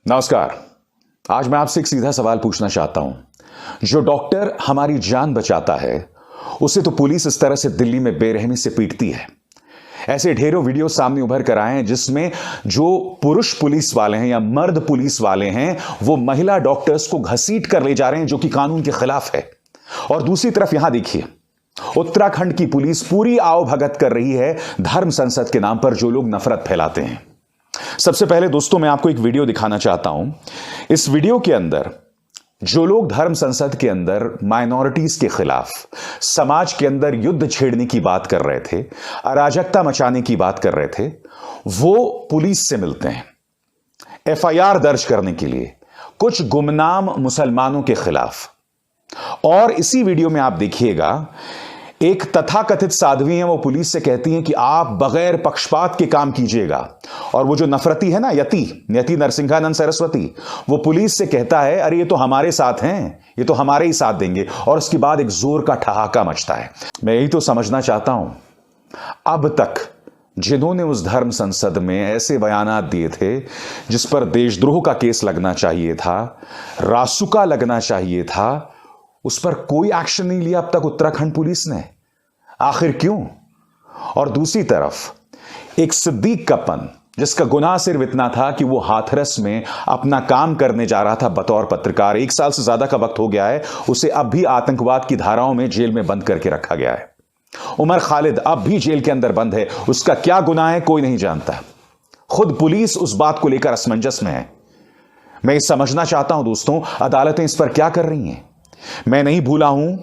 नमस्कार। आज मैं आपसे एक सीधा सवाल पूछना चाहता हूं। जो डॉक्टर हमारी जान बचाता है उसे तो पुलिस इस तरह से दिल्ली में बेरहमी से पीटती है। ऐसे ढेरों वीडियो सामने उभर कर आए हैं जिसमें जो पुरुष पुलिस वाले हैं या मर्द पुलिस वाले हैं वो महिला डॉक्टर्स को घसीट कर ले जा रहे हैं, जो कि कानून के खिलाफ है। और दूसरी तरफ यहां देखिए, उत्तराखंड की पुलिस पूरी आवभगत कर रही है धर्म संसद के नाम पर जो लोग नफरत फैलाते हैं। सबसे पहले दोस्तों मैं आपको एक वीडियो दिखाना चाहता हूं। इस वीडियो के अंदर जो लोग धर्म संसद के अंदर माइनॉरिटीज के खिलाफ समाज के अंदर युद्ध छेड़ने की बात कर रहे थे, अराजकता मचाने की बात कर रहे थे, वो पुलिस से मिलते हैं एफआईआर दर्ज करने के लिए कुछ गुमनाम मुसलमानों के खिलाफ। और इसी वीडियो में आप देखिएगा, एक तथाकथित साध्वी हैं, वो पुलिस से कहती हैं कि आप बगैर पक्षपात के काम कीजिएगा। और वो जो नफरती है ना, यति नरसिंहानंद सरस्वती, वो पुलिस से कहता है अरे ये तो हमारे साथ हैं, ये तो हमारे ही साथ देंगे। और उसके बाद एक जोर का ठहाका मचता है। मैं यही तो समझना चाहता हूं, अब तक जिन्होंने उस धर्म संसद में ऐसे बयानात दिए थे जिस पर देशद्रोह का केस लगना चाहिए था, रासुका लगना चाहिए था, उस पर कोई एक्शन नहीं लिया अब तक उत्तराखंड पुलिस ने। आखिर क्यों? और दूसरी तरफ एक सिद्दीक कप्पन, जिसका गुनाह सिर्फ इतना था कि वो हाथरस में अपना काम करने जा रहा था बतौर पत्रकार। 1 साल से ज्यादा का वक्त हो गया है, उसे अब भी आतंकवाद की धाराओं में जेल में बंद करके रखा गया है। उमर खालिद अब भी जेल के अंदर बंद है, उसका क्या गुनाह है कोई नहीं जानता। खुद पुलिस उस बात को लेकर असमंजस में है। मैं ये समझना चाहता हूं दोस्तों, अदालतें इस पर क्या कर रही हैं। मैं नहीं भूला हूं,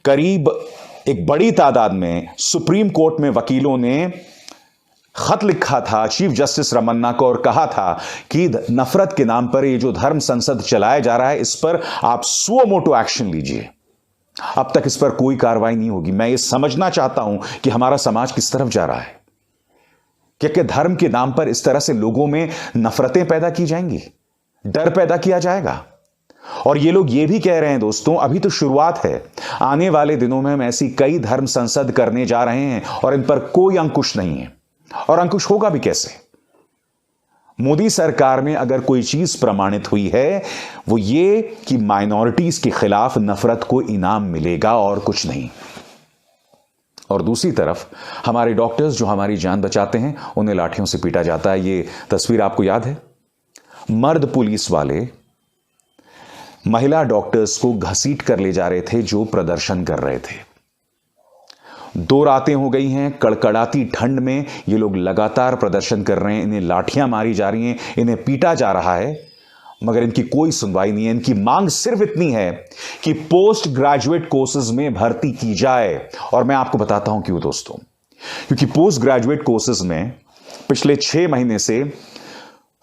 करीब एक बड़ी तादाद में सुप्रीम कोर्ट में वकीलों ने खत लिखा था चीफ जस्टिस रमन्ना को और कहा था कि नफरत के नाम पर ये जो धर्म संसद चलाया जा रहा है इस पर आप सुओ मोटो एक्शन लीजिए। अब तक इस पर कोई कार्रवाई नहीं होगी। मैं ये समझना चाहता हूं कि हमारा समाज किस तरफ जा रहा है। क्या धर्म के नाम पर इस तरह से लोगों में नफरतें पैदा की जाएंगी, डर पैदा किया जाएगा। और ये लोग ये भी कह रहे हैं दोस्तों, अभी तो शुरुआत है, आने वाले दिनों में हम ऐसी कई धर्म संसद करने जा रहे हैं और इन पर कोई अंकुश नहीं है। और अंकुश होगा भी कैसे? मोदी सरकार में अगर कोई चीज प्रमाणित हुई है वो ये कि माइनॉरिटीज के खिलाफ नफरत को इनाम मिलेगा और कुछ नहीं। और दूसरी तरफ हमारे डॉक्टर्स जो हमारी जान बचाते हैं उन्हें लाठियों से पीटा जाता है। ये तस्वीर आपको याद है, मर्द पुलिस वाले महिला डॉक्टर्स को घसीट कर ले जा रहे थे जो प्रदर्शन कर रहे थे। 2 रातें हो गई हैं, कड़कड़ाती ठंड में ये लोग लगातार प्रदर्शन कर रहे हैं, इन्हें लाठियां मारी जा रही हैं, इन्हें पीटा जा रहा है, मगर इनकी कोई सुनवाई नहीं है। इनकी मांग सिर्फ इतनी है कि पोस्ट ग्रेजुएट कोर्सेज में भर्ती की जाए। और मैं आपको बताता हूं क्यों दोस्तों, क्योंकि पोस्ट ग्रेजुएट कोर्सेज में पिछले 6 महीने से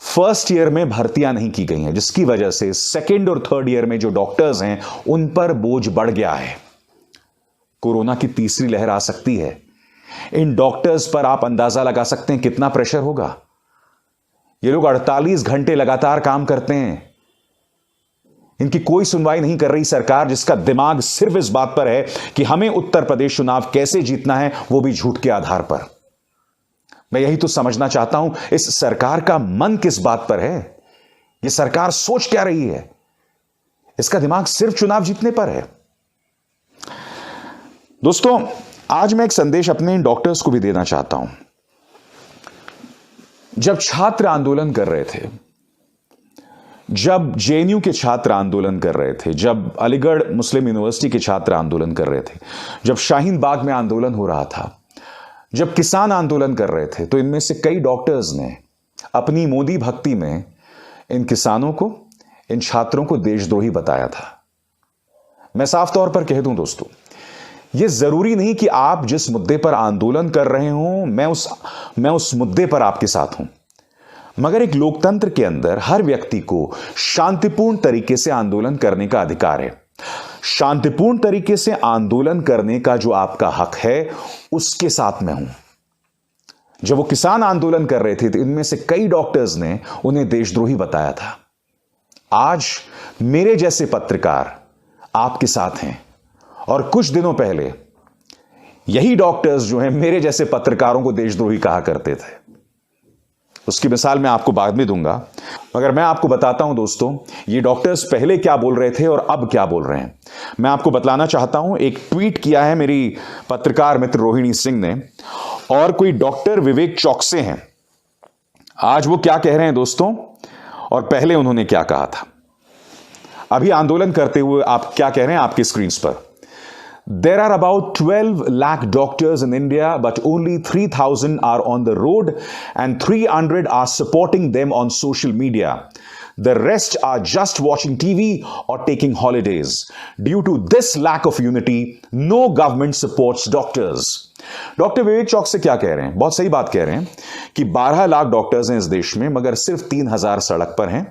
फर्स्ट ईयर में भर्तियां नहीं की गई हैं, जिसकी वजह से सेकेंड और थर्ड ईयर में जो डॉक्टर्स हैं उन पर बोझ बढ़ गया है। कोरोना की तीसरी लहर आ सकती है, इन डॉक्टर्स पर आप अंदाजा लगा सकते हैं कितना प्रेशर होगा। ये लोग 48 घंटे लगातार काम करते हैं, इनकी कोई सुनवाई नहीं कर रही सरकार, जिसका दिमाग सिर्फ इस बात पर है कि हमें उत्तर प्रदेश चुनाव कैसे जीतना है, वो भी झूठ के आधार पर। मैं यही तो समझना चाहता हूं, इस सरकार का मन किस बात पर है, यह सरकार सोच क्या रही है। इसका दिमाग सिर्फ चुनाव जीतने पर है। दोस्तों आज मैं एक संदेश अपने इन डॉक्टर्स को भी देना चाहता हूं। जब छात्र आंदोलन कर रहे थे, जब जेएनयू के छात्र आंदोलन कर रहे थे, जब अलीगढ़ मुस्लिम यूनिवर्सिटी के छात्र आंदोलन कर रहे थे, जब शाहीन बाग में आंदोलन हो रहा था, जब किसान आंदोलन कर रहे थे, तो इनमें से कई डॉक्टर्स ने अपनी मोदी भक्ति में इन किसानों को, इन छात्रों को देशद्रोही बताया था। मैं साफ तौर पर कह दूं दोस्तों, यह जरूरी नहीं कि आप जिस मुद्दे पर आंदोलन कर रहे हो मैं उस मुद्दे पर आपके साथ हूं, मगर एक लोकतंत्र के अंदर हर व्यक्ति को शांतिपूर्ण तरीके से आंदोलन करने का अधिकार है। शांतिपूर्ण तरीके से आंदोलन करने का जो आपका हक है उसके साथ मैं हूं। जब वो किसान आंदोलन कर रहे थे तो इनमें से कई डॉक्टर्स ने उन्हें देशद्रोही बताया था। आज मेरे जैसे पत्रकार आपके साथ हैं, और कुछ दिनों पहले यही डॉक्टर्स जो हैं मेरे जैसे पत्रकारों को देशद्रोही कहा करते थे। उसकी मिसाल मैं आपको बाद में दूंगा, मगर मैं आपको बताता हूं दोस्तों, ये डॉक्टर्स पहले क्या बोल रहे थे और अब क्या बोल रहे हैं। मैं आपको बतलाना चाहता हूं, एक ट्वीट किया है मेरी पत्रकार मित्र रोहिणी सिंह ने, और कोई डॉक्टर विवेक चौकसे हैं। आज वो क्या कह रहे हैं दोस्तों, और पहले उन्होंने क्या कहा था। अभी आंदोलन करते हुए आप क्या कह रहे हैं आपकी स्क्रीन पर। There are about 12 lakh doctors in India, but only 3,000 are on the road and 300 are supporting them on social media. The rest are just watching TV or taking holidays. Due to this lack of unity, no government supports doctors. Doctor Vivek Chouk से क्या कह रहे हैं, बहुत सही बात कह रहे हैं कि 12 लाख डॉक्टर्स हैं इस देश में, मगर सिर्फ 3,000 सड़क पर हैं।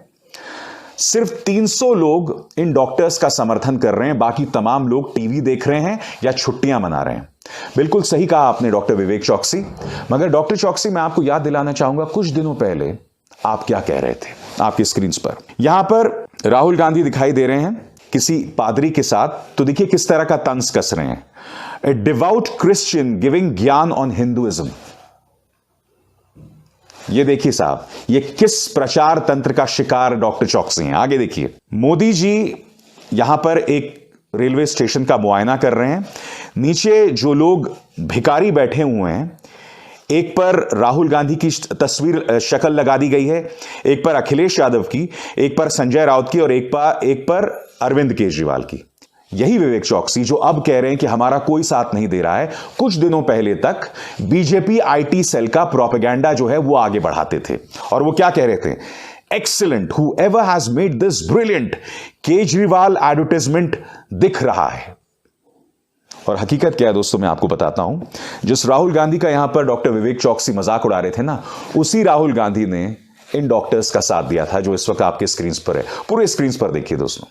सिर्फ 300 लोग इन डॉक्टर्स का समर्थन कर रहे हैं, बाकी तमाम लोग टीवी देख रहे हैं या छुट्टियां मना रहे हैं। बिल्कुल सही कहा आपने डॉक्टर विवेक चौकसी। मगर डॉक्टर चौकसी, मैं आपको याद दिलाना चाहूंगा, कुछ दिनों पहले आप क्या कह रहे थे आपकी स्क्रीन पर। यहां पर राहुल गांधी दिखाई दे रहे हैं किसी पादरी के साथ, तो देखिए किस तरह का तंज कस रहे हैं। ए डिवाउट क्रिश्चियन गिविंग ज्ञान ऑन हिंदुइज्म। ये देखिए साहब, ये किस प्रचार तंत्र का शिकार डॉक्टर चौकसी हैं। आगे देखिए, मोदी जी यहां पर एक रेलवे स्टेशन का मुआयना कर रहे हैं। नीचे जो लोग भिखारी बैठे हुए हैं, एक पर राहुल गांधी की तस्वीर शक्ल लगा दी गई है, एक पर अखिलेश यादव की, एक पर संजय राउत की और एक पर अरविंद केजरीवाल की। यही विवेक चौकसी जो अब कह रहे हैं कि हमारा कोई साथ नहीं दे रहा है, कुछ दिनों पहले तक बीजेपी आईटी सेल का प्रोपेगेंडा जो है वो आगे बढ़ाते थे। और वो क्या कह रहे थे, excellent, whoever has made this brilliant, Kejriwal advertisement दिख रहा है। और हकीकत क्या है दोस्तों, मैं आपको बताता हूं, जिस राहुल गांधी का यहां पर डॉक्टर विवेक चौकसी मजाक उड़ा रहे थे ना, उसी राहुल गांधी ने इन डॉक्टर्स का साथ दिया था जो इस वक्त आपके स्क्रीन पर है। पूरे स्क्रीन पर देखिए दोस्तों,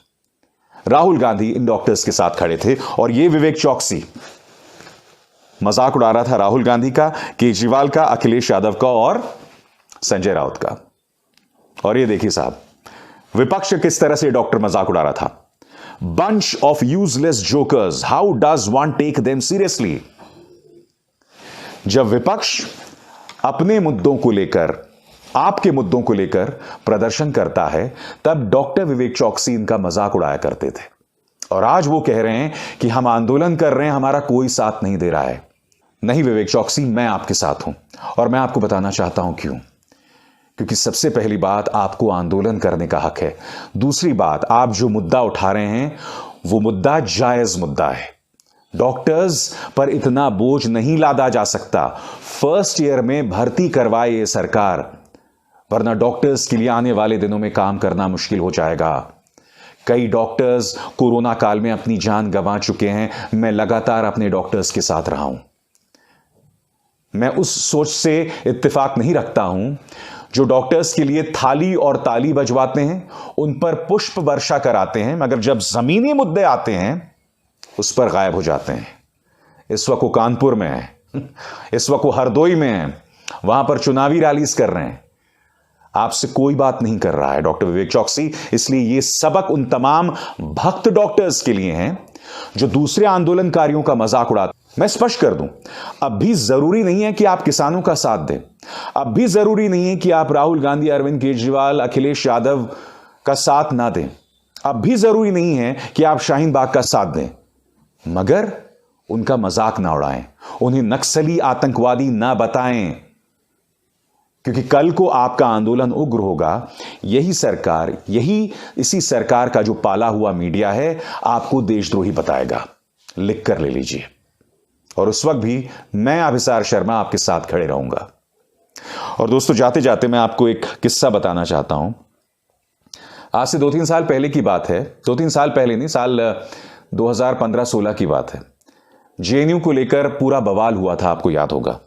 राहुल गांधी इन डॉक्टर्स के साथ खड़े थे और ये विवेक चौकसी मजाक उड़ा रहा था राहुल गांधी का, केजरीवाल का, अखिलेश यादव का और संजय राउत का। और ये देखिए साहब, विपक्ष किस तरह से डॉक्टर मजाक उड़ा रहा था। Bunch of useless jokers, how does one take them seriously. जब विपक्ष अपने मुद्दों को लेकर, आपके मुद्दों को लेकर प्रदर्शन करता है, तब डॉक्टर विवेक चौकसी इनका मजाक उड़ाया करते थे। और आज वो कह रहे हैं कि हम आंदोलन कर रहे हैं, हमारा कोई साथ नहीं दे रहा है। नहीं विवेक चौकसी, मैं आपके साथ हूं और मैं आपको बताना चाहता हूं क्यों। क्योंकि सबसे पहली बात, आपको आंदोलन करने का हक है। दूसरी बात, आप जो मुद्दा उठा रहे हैं वो मुद्दा जायज मुद्दा है। डॉक्टर्स पर इतना बोझ नहीं लादा जा सकता। फर्स्ट ईयर में भर्ती करवाए ये सरकार, वरना डॉक्टर्स के लिए आने वाले दिनों में काम करना मुश्किल हो जाएगा। कई डॉक्टर्स कोरोना काल में अपनी जान गंवा चुके हैं। मैं लगातार अपने डॉक्टर्स के साथ रहा हूं। मैं उस सोच से इत्तेफाक नहीं रखता हूं जो डॉक्टर्स के लिए थाली और ताली बजवाते हैं, उन पर पुष्प वर्षा कराते हैं, मगर जब जमीनी मुद्दे आते हैं उस पर गायब हो जाते हैं। इस वक्त वो कानपुर में है, इस वक्त वो हरदोई में है, वहां पर चुनावी रैलीज कर रहे हैं। आपसे कोई बात नहीं कर रहा है डॉक्टर विवेक चौकसी। इसलिए ये सबक उन तमाम भक्त डॉक्टर्स के लिए हैं जो दूसरे आंदोलनकारियों का मजाक उड़ाते। मैं स्पष्ट कर दूं, अब भी जरूरी नहीं है कि आप किसानों का साथ दें। अब भी जरूरी नहीं है कि आप राहुल गांधी, अरविंद केजरीवाल, अखिलेश यादव का साथ ना दें। अब भी जरूरी नहीं है कि आप शाहीन बाग का साथ दें, मगर उनका मजाक ना उड़ाएं, उन्हें नक्सली आतंकवादी ना बताएं। क्योंकि कल को आपका आंदोलन उग्र होगा, यही सरकार, इसी सरकार का जो पाला हुआ मीडिया है आपको देशद्रोही बताएगा। लिख कर ले लीजिए। और उस वक्त भी मैं अभिसार शर्मा आपके साथ खड़े रहूंगा। और दोस्तों, जाते जाते मैं आपको एक किस्सा बताना चाहता हूं। आज से 2-3 साल पहले की बात है। 2-3 साल पहले नहीं, साल 2015-16 की बात है। जेएनयू को लेकर पूरा बवाल हुआ था, आपको याद होगा।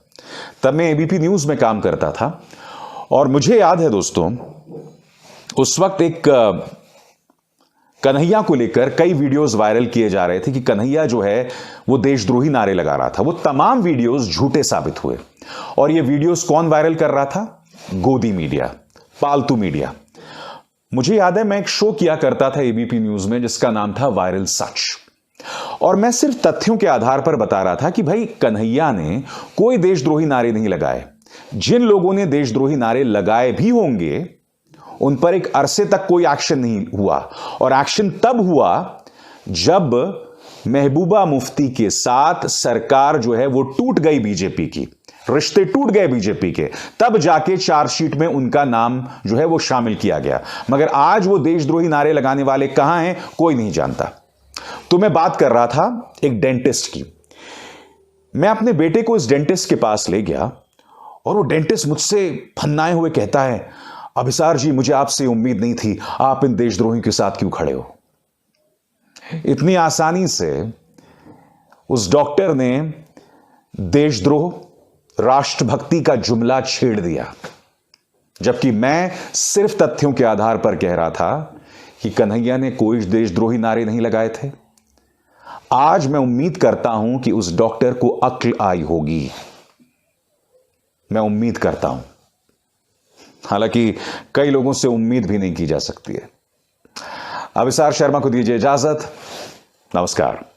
तब मैं एबीपी न्यूज में काम करता था और मुझे याद है दोस्तों, उस वक्त एक कन्हैया को लेकर कई वीडियोस वायरल किए जा रहे थे कि कन्हैया जो है वो देशद्रोही नारे लगा रहा था। वो तमाम वीडियोस झूठे साबित हुए। और ये वीडियोस कौन वायरल कर रहा था? गोदी मीडिया, पालतू मीडिया। मुझे याद है, मैं एक शो किया करता था एबीपी न्यूज में जिसका नाम था वायरल सच। और मैं सिर्फ तथ्यों के आधार पर बता रहा था कि भाई कन्हैया ने कोई देशद्रोही नारे नहीं लगाए। जिन लोगों ने देशद्रोही नारे लगाए भी होंगे उन पर एक अरसे तक कोई एक्शन नहीं हुआ, और एक्शन तब हुआ जब महबूबा मुफ्ती के साथ सरकार जो है वो टूट गई, बीजेपी की रिश्ते टूट गए बीजेपी के, तब जाके चार्जशीट में उनका नाम जो है वो शामिल किया गया। मगर आज वो देशद्रोही नारे लगाने वाले कहां हैं कोई नहीं जानता। तो मैं बात कर रहा था एक डेंटिस्ट की। मैं अपने बेटे को इस डेंटिस्ट के पास ले गया और वो डेंटिस्ट मुझसे फन्नाए हुए कहता है, अभिसार जी मुझे आपसे उम्मीद नहीं थी, आप इन देशद्रोहियों के साथ क्यों खड़े हो। इतनी आसानी से उस डॉक्टर ने देशद्रोह, राष्ट्रभक्ति का जुमला छेड़ दिया, जबकि मैं सिर्फ तथ्यों के आधार पर कह रहा था कि कन्हैया ने कोई देशद्रोही नारे नहीं लगाए थे। आज मैं उम्मीद करता हूं कि उस डॉक्टर को अक्ल आई होगी, मैं उम्मीद करता हूं, हालांकि कई लोगों से उम्मीद भी नहीं की जा सकती है। अभिसार शर्मा को दीजिए इजाजत। नमस्कार।